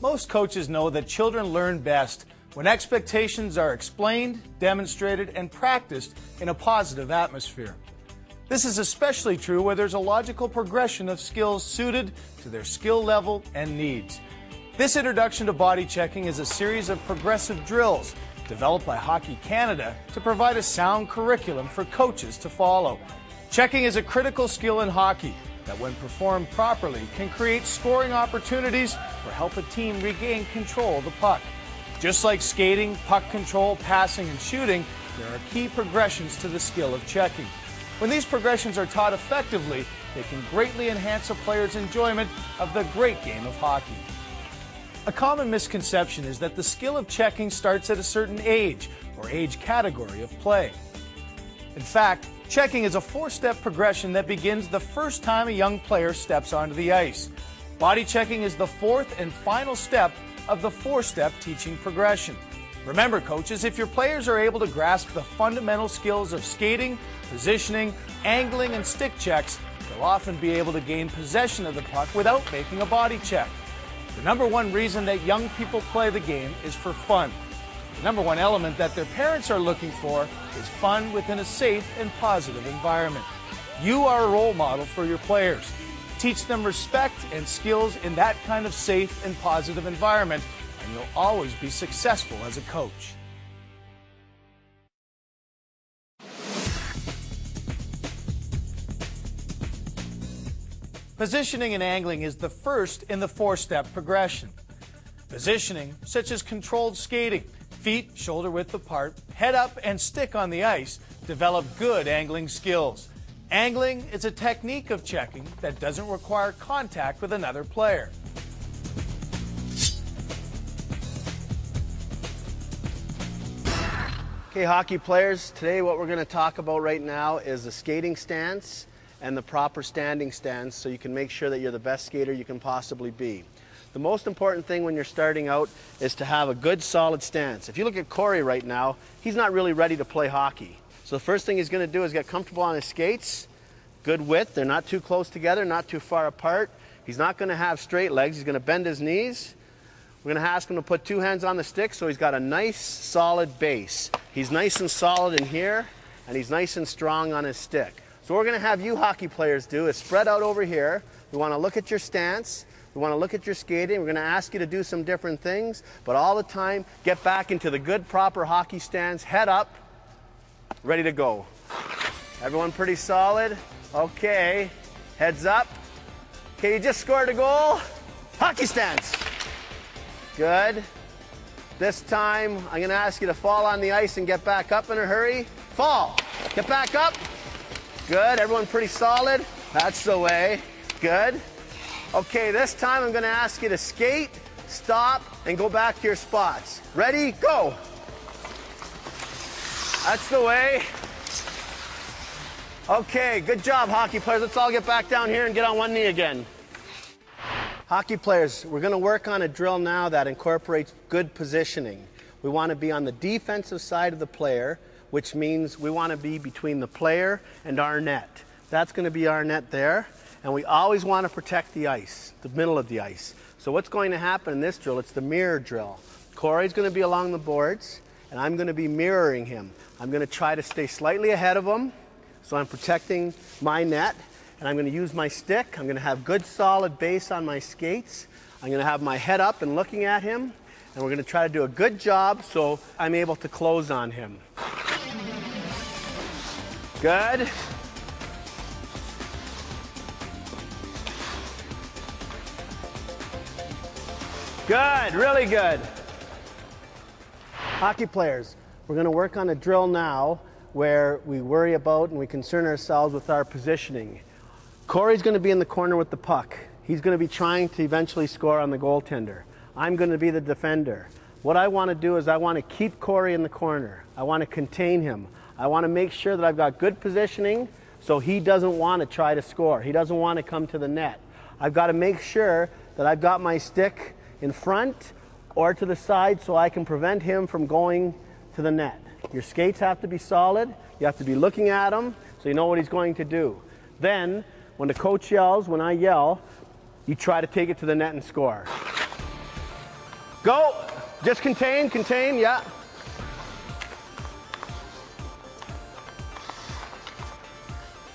Most coaches know that children learn best when expectations are explained, demonstrated, and practiced in a positive atmosphere. This is especially true where there's a logical progression of skills suited to their skill level and needs. This introduction to body checking is a series of progressive drills developed by Hockey Canada to provide a sound curriculum for coaches to follow. Checking is a critical skill in hockey that, when performed properly, can create scoring opportunities or help a team regain control of the puck. Just like skating, puck control, passing, and shooting, there are key progressions to the skill of checking. When these progressions are taught effectively, they can greatly enhance a player's enjoyment of the great game of hockey. A common misconception is that the skill of checking starts at a certain age or age category of play. In fact, checking is a four-step progression that begins the first time a young player steps onto the ice. Body checking is the fourth and final step of the four-step teaching progression. Remember, coaches, if your players are able to grasp the fundamental skills of skating, positioning, angling, and stick checks, they'll often be able to gain possession of the puck without making a body check. The number one reason that young people play the game is for fun. The number one element that their parents are looking for is fun within a safe and positive environment. You are a role model for your players. Teach them respect and skills in that kind of safe and positive environment, and you'll always be successful as a coach. Positioning and angling is the first in the four-step progression. Positioning, such as controlled skating, feet shoulder width apart, head up, and stick on the ice, develop good angling skills. Angling is a technique of checking that doesn't require contact with another player. Okay, hockey players, today what we're going to talk about right now is the skating stance and the proper standing stance so you can make sure that you're the best skater you can possibly be. The most important thing when you're starting out is to have a good solid stance. If you look at Corey right now, he's not really ready to play hockey. So the first thing he's going to do is get comfortable on his skates, good width, they're not too close together, not too far apart. He's not going to have straight legs, he's going to bend his knees. We're going to ask him to put two hands on the stick so he's got a nice solid base. He's nice and solid in here and he's nice and strong on his stick. So what we're going to have you hockey players do is spread out over here. We want to look at your stance. We want to look at your skating. We're going to ask you to do some different things, but all the time get back into the good proper hockey stance, head up, ready to go. Everyone pretty solid? Okay, heads up. Okay, you just scored a goal. Hockey stance. Good. This time, I'm going to ask you to fall on the ice and get back up in a hurry. Fall. Get back up. Good. Everyone pretty solid? That's the way. Good. Okay, this time I'm going to ask you to skate, stop, and go back to your spots. Ready? Go. That's the way. Okay, good job, hockey players. Let's all get back down here and get on one knee again. Hockey players, we're going to work on a drill now that incorporates good positioning. We want to be on the defensive side of the player, which means we want to be between the player and our net. That's going to be our net there, and we always want to protect the ice, the middle of the ice. So what's going to happen in this drill, it's the mirror drill. Corey's going to be along the boards, and I'm going to be mirroring him. I'm going to try to stay slightly ahead of him, so I'm protecting my net. And I'm going to use my stick. I'm going to have good solid base on my skates. I'm going to have my head up and looking at him. And we're going to try to do a good job so I'm able to close on him. Good. Good, really good. Hockey players, we're going to work on a drill now where we worry about and we concern ourselves with our positioning. Corey's going to be in the corner with the puck. He's going to be trying to eventually score on the goaltender. I'm going to be the defender. What I want to do is I want to keep Corey in the corner. I want to contain him. I want to make sure that I've got good positioning so he doesn't want to try to score. He doesn't want to come to the net. I've got to make sure that I've got my stick in front or to the side so I can prevent him from going to the net. Your skates have to be solid. You have to be looking at him so you know what he's going to do. Then, when the coach yells, when I yell, you try to take it to the net and score. Go. Just contain, yeah.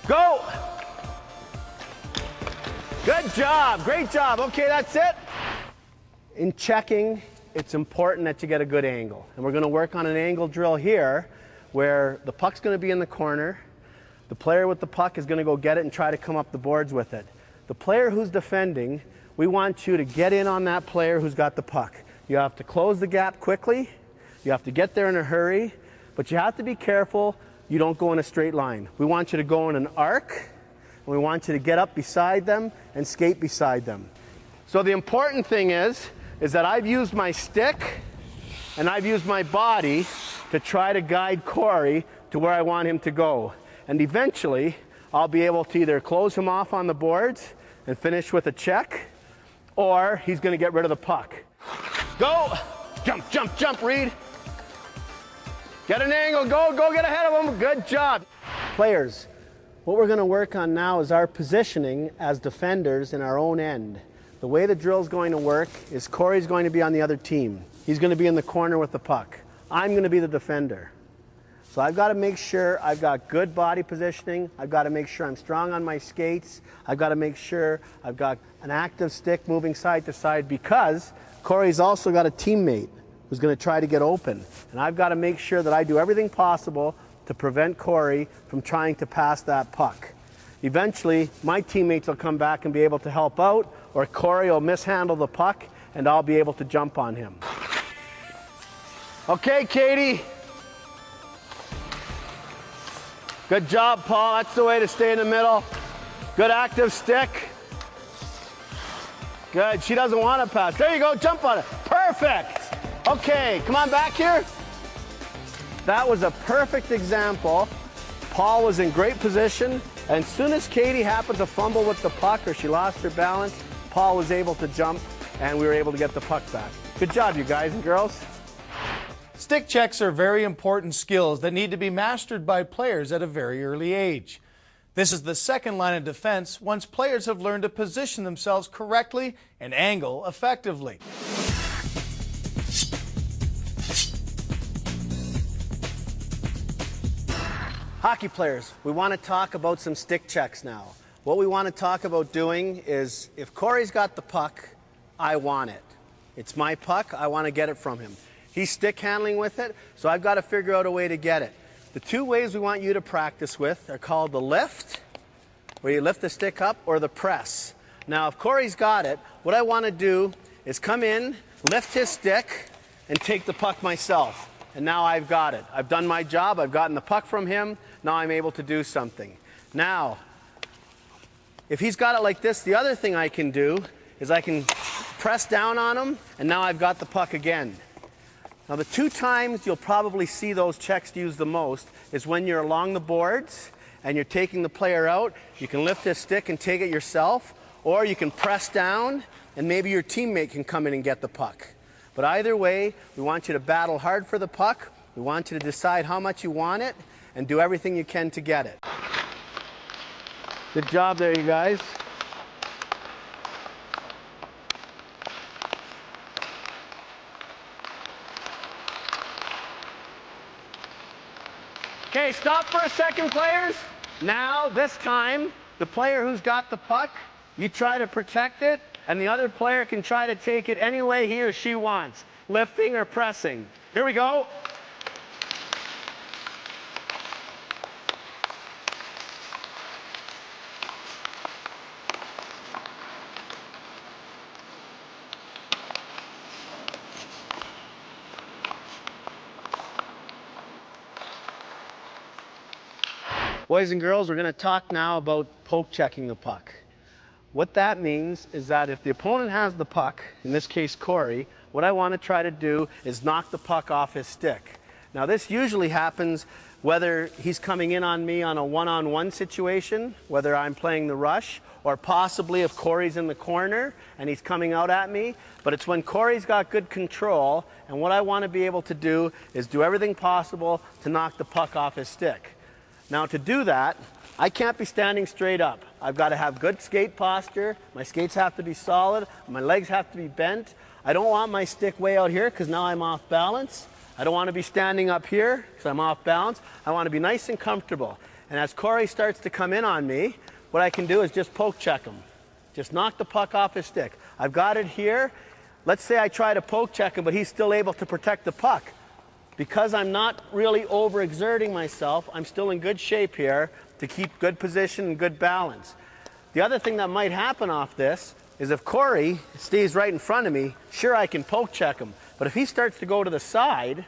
Go. Good job, great job. Okay, that's it. In checking, it's important that you get a good angle. And we're gonna work on an angle drill here where the puck's gonna be in the corner. The player with the puck is gonna go get it and try to come up the boards with it. The player who's defending, we want you to get in on that player who's got the puck. You have to close the gap quickly. You have to get there in a hurry, but you have to be careful you don't go in a straight line. We want you to go in an arc, and we want you to get up beside them and skate beside them. So the important thing is that I've used my stick and I've used my body to try to guide Corey to where I want him to go. And eventually, I'll be able to either close him off on the boards and finish with a check, or he's gonna get rid of the puck. Go! Jump, jump, jump, Reed. Get an angle, go get ahead of him. Good job. Players, what we're gonna work on now is our positioning as defenders in our own end. The way the drill's going to work is Corey's going to be on the other team. He's gonna be in the corner with the puck. I'm gonna be the defender. So I've got to make sure I've got good body positioning. I've got to make sure I'm strong on my skates. I've got to make sure I've got an active stick moving side to side, because Corey's also got a teammate who's going to try to get open. And I've got to make sure that I do everything possible to prevent Corey from trying to pass that puck. Eventually, my teammates will come back and be able to help out, or Corey will mishandle the puck and I'll be able to jump on him. Okay, Katie. Good job, Paul. That's the way to stay in the middle. Good active stick. Good. She doesn't want to pass. There you go. Jump on it. Perfect. Okay, come on back here. That was a perfect example. Paul was in great position, and as soon as Katie happened to fumble with the puck or she lost her balance, Paul was able to jump, and we were able to get the puck back. Good job, you guys and girls. Stick checks are very important skills that need to be mastered by players at a very early age. This is the second line of defense once players have learned to position themselves correctly and angle effectively. Hockey players, we want to talk about some stick checks now. What we want to talk about doing is, if Corey's got the puck, I want it. It's my puck, I want to get it from him. He's stick handling with it, so I've got to figure out a way to get it. The two ways we want you to practice with are called the lift, where you lift the stick up, or the press. Now, if Corey's got it, what I want to do is come in, lift his stick, and take the puck myself. And now I've got it. I've done my job, I've gotten the puck from him, now I'm able to do something. Now, if he's got it like this, the other thing I can do is I can press down on him, and now I've got the puck again. Now, the two times you'll probably see those checks used the most is when you're along the boards and you're taking the player out. You can lift his stick and take it yourself, or you can press down and maybe your teammate can come in and get the puck. But either way, we want you to battle hard for the puck. We want you to decide how much you want it and do everything you can to get it. Good job there, you guys. Okay, stop for a second, players. Now, this time, the player who's got the puck, you try to protect it, and the other player can try to take it any way he or she wants, lifting or pressing. Here we go. Boys and girls, we're going to talk now about poke checking the puck. What that means is that if the opponent has the puck, in this case Corey, what I want to try to do is knock the puck off his stick. Now, this usually happens whether he's coming in on me on a one-on-one situation, whether I'm playing the rush, or possibly if Corey's in the corner and he's coming out at me. But it's when Corey's got good control, and what I want to be able to do is do everything possible to knock the puck off his stick. Now to do that, I can't be standing straight up. I've got to have good skate posture. My skates have to be solid. My legs have to be bent. I don't want my stick way out here because now I'm off balance. I don't want to be standing up here because I'm off balance. I want to be nice and comfortable. And as Corey starts to come in on me, what I can do is just poke check him. Just knock the puck off his stick. I've got it here. Let's say I try to poke check him, but he's still able to protect the puck. Because I'm not really overexerting myself, I'm still in good shape here to keep good position and good balance. The other thing that might happen off this is if Corey stays right in front of me, sure, I can poke check him. But if he starts to go to the side,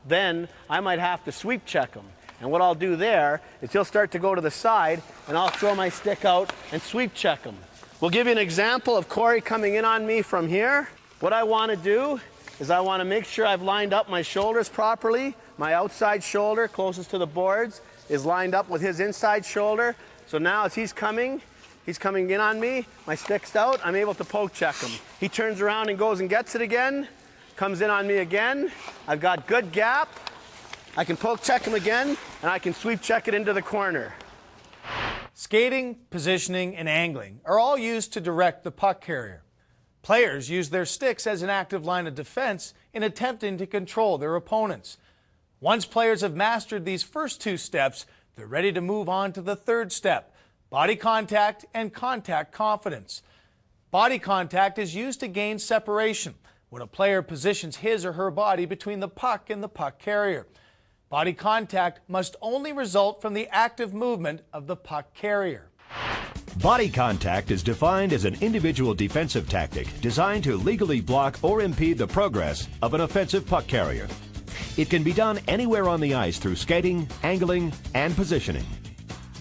then I might have to sweep check him. And what I'll do there is he'll start to go to the side, and I'll throw my stick out and sweep check him. We'll give you an example of Corey coming in on me from here. What I want to do is I want to make sure I've lined up my shoulders properly. My outside shoulder, closest to the boards, is lined up with his inside shoulder. So now as he's coming in on me, my stick's out, I'm able to poke check him. He turns around and goes and gets it again, comes in on me again. I've got good gap. I can poke check him again, and I can sweep check it into the corner. Skating, positioning, and angling are all used to direct the puck carrier. Players use their sticks as an active line of defense in attempting to control their opponents. Once players have mastered these first two steps, they're ready to move on to the third step, body contact and contact confidence. Body contact is used to gain separation when a player positions his or her body between the puck and the puck carrier. Body contact must only result from the active movement of the puck carrier. Body contact is defined as an individual defensive tactic designed to legally block or impede the progress of an offensive puck carrier. It can be done anywhere on the ice through skating, angling, and positioning.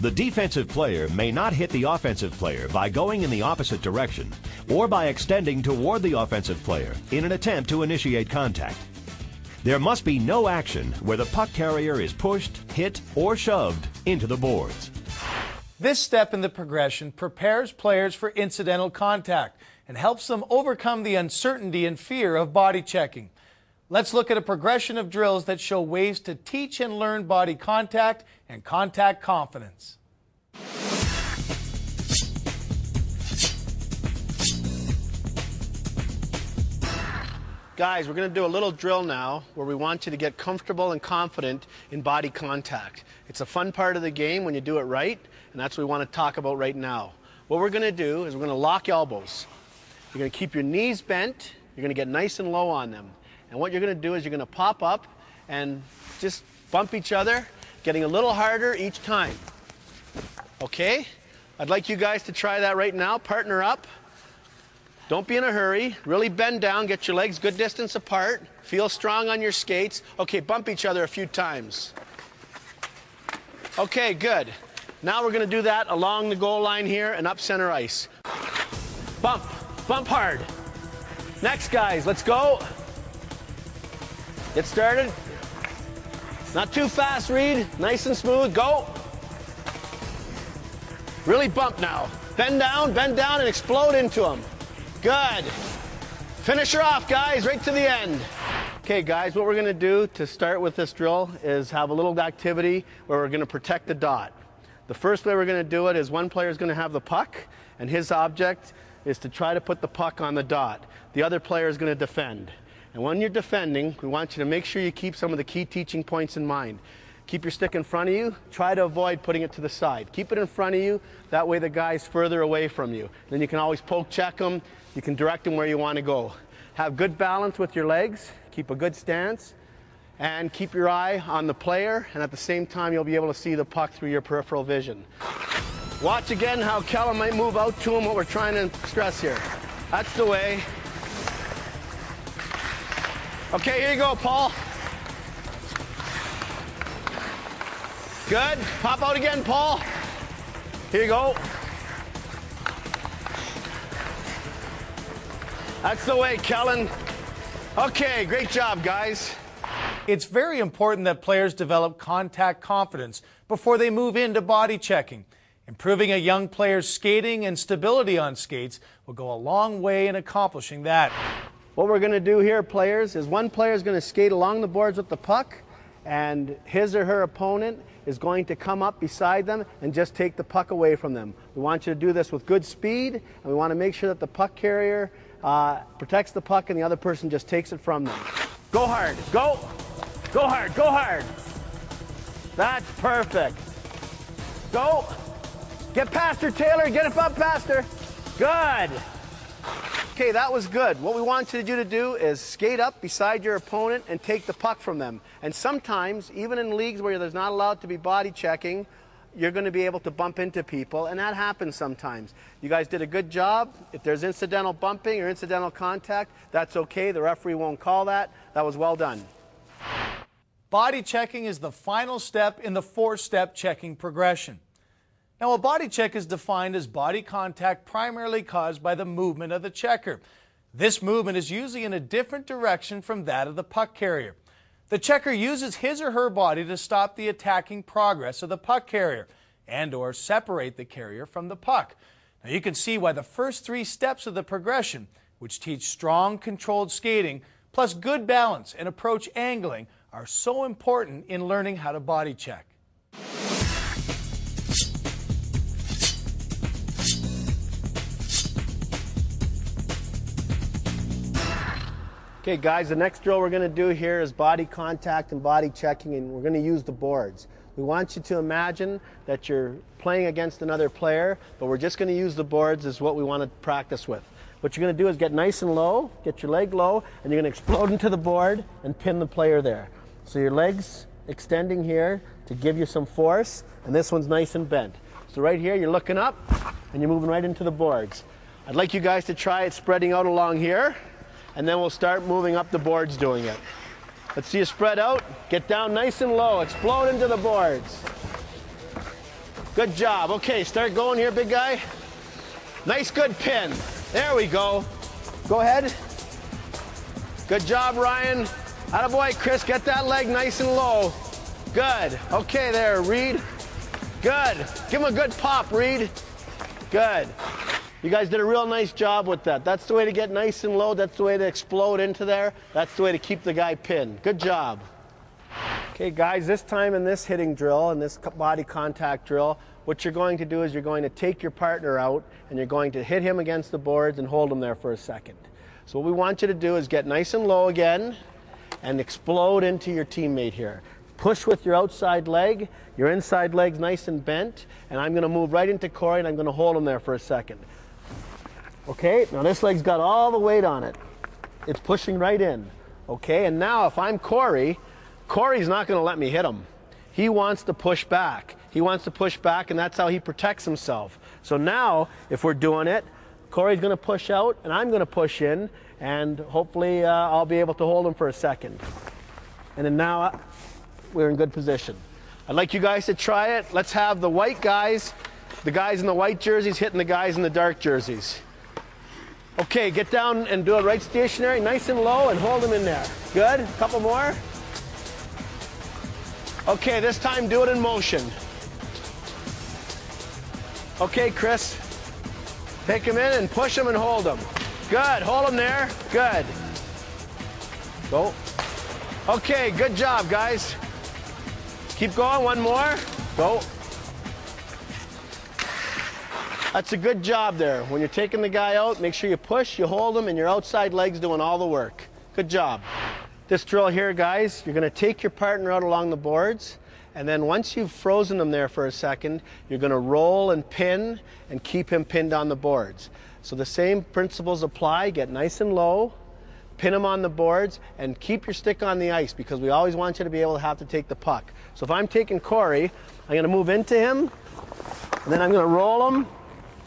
The defensive player may not hit the offensive player by going in the opposite direction or by extending toward the offensive player in an attempt to initiate contact. There must be no action where the puck carrier is pushed, hit, or shoved into the boards. This step in the progression prepares players for incidental contact and helps them overcome the uncertainty and fear of body checking. Let's look at a progression of drills that show ways to teach and learn body contact and contact confidence. Guys, we're going to do a little drill now where we want you to get comfortable and confident in body contact. It's a fun part of the game when you do it right, and that's what we want to talk about right now. What we're going to do is we're going to lock elbows. You're going to keep your knees bent. You're going to get nice and low on them. And what you're going to do is you're going to pop up and just bump each other, getting a little harder each time. Okay? I'd like you guys to try that right now. Partner up. Don't be in a hurry. Really bend down. Get your legs good distance apart. Feel strong on your skates. Okay, bump each other a few times. Okay, good. Now we're going to do that along the goal line here and up center ice. Bump. Bump hard. Next, guys. Let's go. Get started. Not too fast, Reed. Nice and smooth. Go. Really bump now. Bend down, and explode into them. Good. Finish her off, guys, right to the end. Okay, guys, what we're going to do to start with this drill is have a little activity where we're going to protect the dot. The first way we're going to do it is one player is going to have the puck, and his object is to try to put the puck on the dot. The other player is going to defend. And when you're defending, we want you to make sure you keep some of the key teaching points in mind. Keep your stick in front of you. Try to avoid putting it to the side. Keep it in front of you. That way the guy's further away from you. Then you can always poke check him. You can direct him where you want to go. Have good balance with your legs. Keep a good stance. And keep your eye on the player. And at the same time, you'll be able to see the puck through your peripheral vision. Watch again how Kellen might move out to him, what we're trying to stress here. That's the way. Okay, here you go, Paul. Good. Pop out again, Paul. Here you go. That's the way, Kellen. Okay, great job, guys. It's very important that players develop contact confidence before they move into body checking. Improving a young player's skating and stability on skates will go a long way in accomplishing that. What we're going to do here, players, is one player is going to skate along the boards with the puck, and his or her opponent is going to come up beside them and just take the puck away from them. We want you to do this with good speed, and we want to make sure that the puck carrier protects the puck and the other person just takes it from them. Go hard, go! Go hard, go hard! That's perfect. Go! Get past her, Taylor, get it up past her. Good! Okay, that was good. What we want you to do is skate up beside your opponent and take the puck from them. And sometimes, even in leagues where there's not allowed to be body checking, you're going to be able to bump into people, and that happens sometimes. You guys did a good job. If there's incidental bumping or incidental contact, that's okay. The referee won't call that. That was well done. Body checking is the final step in the four-step checking progression. Now, a body check is defined as body contact primarily caused by the movement of the checker. This movement is usually in a different direction from that of the puck carrier. The checker uses his or her body to stop the attacking progress of the puck carrier and/or separate the carrier from the puck. Now, you can see why the first three steps of the progression, which teach strong, controlled skating, plus good balance and approach angling, are so important in learning how to body check. Okay guys, the next drill we're going to do here is body contact and body checking, and we're going to use the boards. We want you to imagine that you're playing against another player, but we're just going to use the boards as what we want to practice with. What you're going to do is get nice and low, get your leg low, and you're going to explode into the board and pin the player there. So your leg's extending here to give you some force, and this one's nice and bent. So right here, you're looking up, and you're moving right into the boards. I'd like you guys to try it spreading out along here, and then we'll start moving up the boards doing it. Let's see you spread out, get down nice and low, explode into the boards. Good job. Okay, start going here, big guy. Nice, good pin. There we go. Go ahead. Good job, Ryan. Attaboy, Chris, get that leg nice and low. Good. Okay there, Reed. Good. Give him a good pop, Reed. Good. You guys did a real nice job with that. That's the way to get nice and low. That's the way to explode into there. That's the way to keep the guy pinned. Good job. Okay, guys, this time in this hitting drill, in this body contact drill, what you're going to do is you're going to take your partner out and you're going to hit him against the boards and hold him there for a second. So what we want you to do is get nice and low again and explode into your teammate here. Push with your outside leg, your inside leg's nice and bent, and I'm going to move right into Corey and I'm going to hold him there for a second. Okay, now this leg's got all the weight on it. It's pushing right in. Okay, and now if I'm Corey, Corey's not going to let me hit him. He wants to push back. He wants to push back, and that's how he protects himself. So now, if we're doing it, Corey's going to push out, and I'm going to push in, and hopefully I'll be able to hold him for a second. And then now we're in good position. I'd like you guys to try it. Let's have the white guys, the guys in the white jerseys hitting the guys in the dark jerseys. Okay, get down and do it right stationary, nice and low, and hold them in there. Good, a couple more. Okay, this time do it in motion. Okay, Chris, take him in and push him and hold him. Good, hold him there, good. Go. Okay, good job, guys. Keep going, one more, go. That's a good job there. When you're taking the guy out, make sure you push, you hold him, and your outside leg's doing all the work. Good job. This drill here, guys, you're going to take your partner out along the boards, and then once you've frozen them there for a second, you're going to roll and pin and keep him pinned on the boards. So the same principles apply. Get nice and low, pin him on the boards, and keep your stick on the ice because we always want you to be able to have to take the puck. So if I'm taking Corey, I'm going to move into him, and then I'm going to roll him.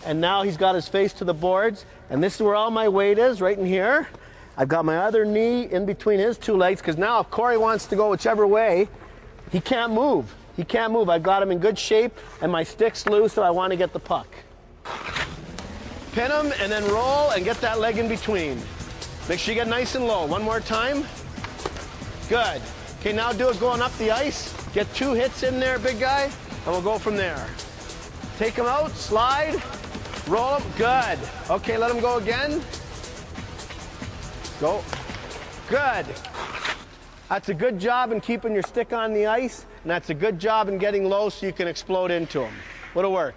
And now he's got his face to the boards, and this is where all my weight is, right in here. I've got my other knee in between his two legs, because now if Corey wants to go whichever way, he can't move. He can't move. I've got him in good shape, and my stick's loose, so I want to get the puck. Pin him, and then roll, and get that leg in between. Make sure you get nice and low. One more time. Good. Okay, now do it going up the ice. Get 2 hits in there, big guy, and we'll go from there. Take him out, slide. Roll him, good. Okay, let him go again. Go. Good. That's a good job in keeping your stick on the ice, and that's a good job in getting low so you can explode into them. What'll work?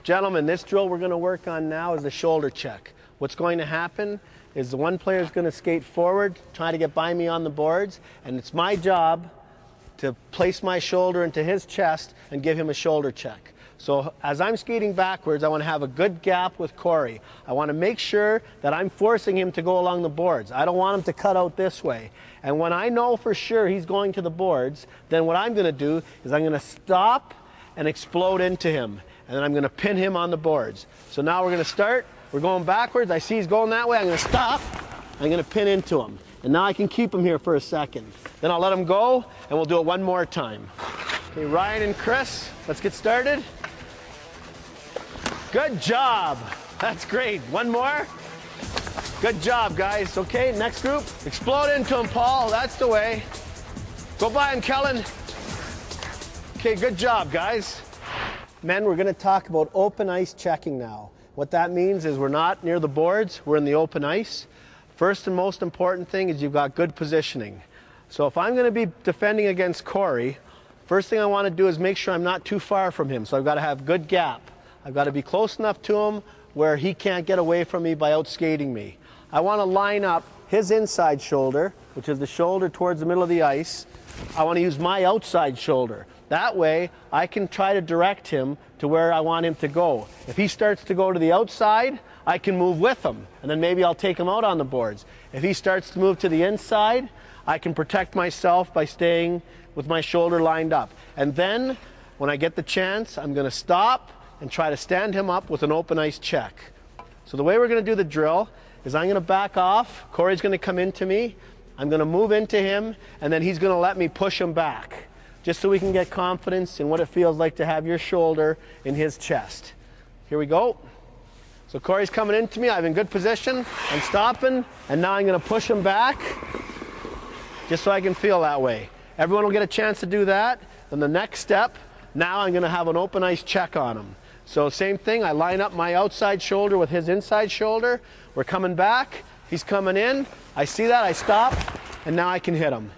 Gentlemen, this drill we're going to work on now is the shoulder check. What's going to happen is the one player is going to skate forward, try to get by me on the boards, and it's my job to place my shoulder into his chest and give him a shoulder check. So as I'm skating backwards, I want to have a good gap with Corey. I want to make sure that I'm forcing him to go along the boards. I don't want him to cut out this way. And when I know for sure he's going to the boards, then what I'm going to do is I'm going to stop and explode into him. And then I'm going to pin him on the boards. So now we're going to start. We're going backwards. I see he's going that way. I'm going to stop. I'm going to pin into him. And now I can keep him here for a second. Then I'll let him go, and we'll do it one more time. Okay, Ryan and Chris, let's get started. Good job. That's great. One more. Good job, guys. Okay, next group. Explode into him, Paul. That's the way. Go by him, Kellen. Okay, good job, guys. Men, we're going to talk about open ice checking now. What that means is we're not near the boards. We're in the open ice. First and most important thing is you've got good positioning. So if I'm going to be defending against Corey, first thing I want to do is make sure I'm not too far from him. So I've got to have good gap. I've got to be close enough to him where he can't get away from me by outskating me. I want to line up his inside shoulder, which is the shoulder towards the middle of the ice. I want to use my outside shoulder. That way, I can try to direct him to where I want him to go. If he starts to go to the outside, I can move with him, and then maybe I'll take him out on the boards. If he starts to move to the inside, I can protect myself by staying with my shoulder lined up. And then, when I get the chance, I'm going to stop and try to stand him up with an open ice check. So the way we're going to do the drill is I'm going to back off. Corey's going to come into me. I'm going to move into him, and then he's going to let me push him back, just so we can get confidence in what it feels like to have your shoulder in his chest. Here we go. So Corey's coming into me. I'm in good position. I'm stopping, and now I'm going to push him back, just so I can feel that way. Everyone will get a chance to do that. Then the next step, now I'm going to have an open ice check on him. So same thing, I line up my outside shoulder with his inside shoulder. We're coming back, he's coming in. I see that, I stop, and now I can hit him.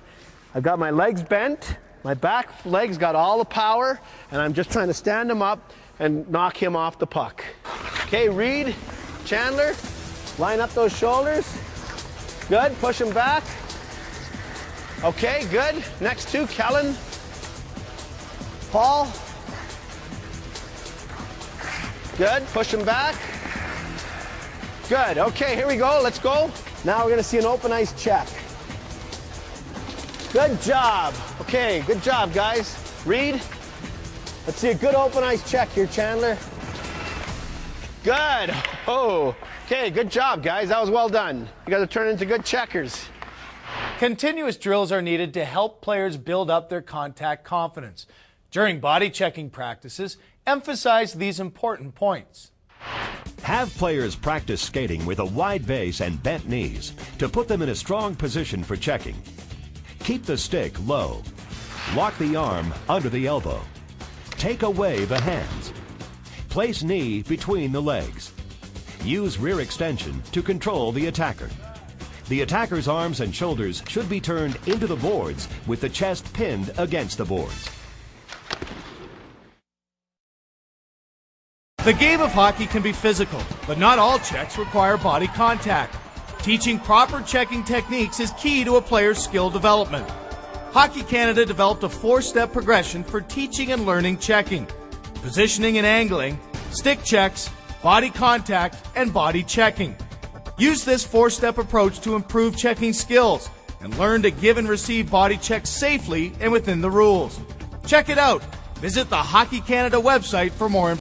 I've got my legs bent, my back legs got all the power, and I'm just trying to stand him up and knock him off the puck. Okay, Reed, Chandler, line up those shoulders. Good, push him back. Okay, good. Next two, Kellen, Paul. Good, push him back. Good, okay, here we go, let's go. Now we're gonna see an open ice check. Good job. Okay, good job, guys. Reed, let's see a good open ice check here, Chandler. Good. Oh, okay, good job, guys. That was well done. You guys are turning into good checkers. Continuous drills are needed to help players build up their contact confidence. During body checking practices, emphasize these important points. Have players practice skating with a wide base and bent knees to put them in a strong position for checking. Keep the stick low. Lock the arm under the elbow. Take away the hands. Place knee between the legs. Use rear extension to control the attacker. The attacker's arms and shoulders should be turned into the boards with the chest pinned against the boards. The game of hockey can be physical, but not all checks require body contact. Teaching proper checking techniques is key to a player's skill development. Hockey Canada developed a 4-step progression for teaching and learning checking: positioning and angling, stick checks, body contact, and body checking. Use this 4-step approach to improve checking skills and learn to give and receive body checks safely and within the rules. Check it out. Visit the Hockey Canada website for more information.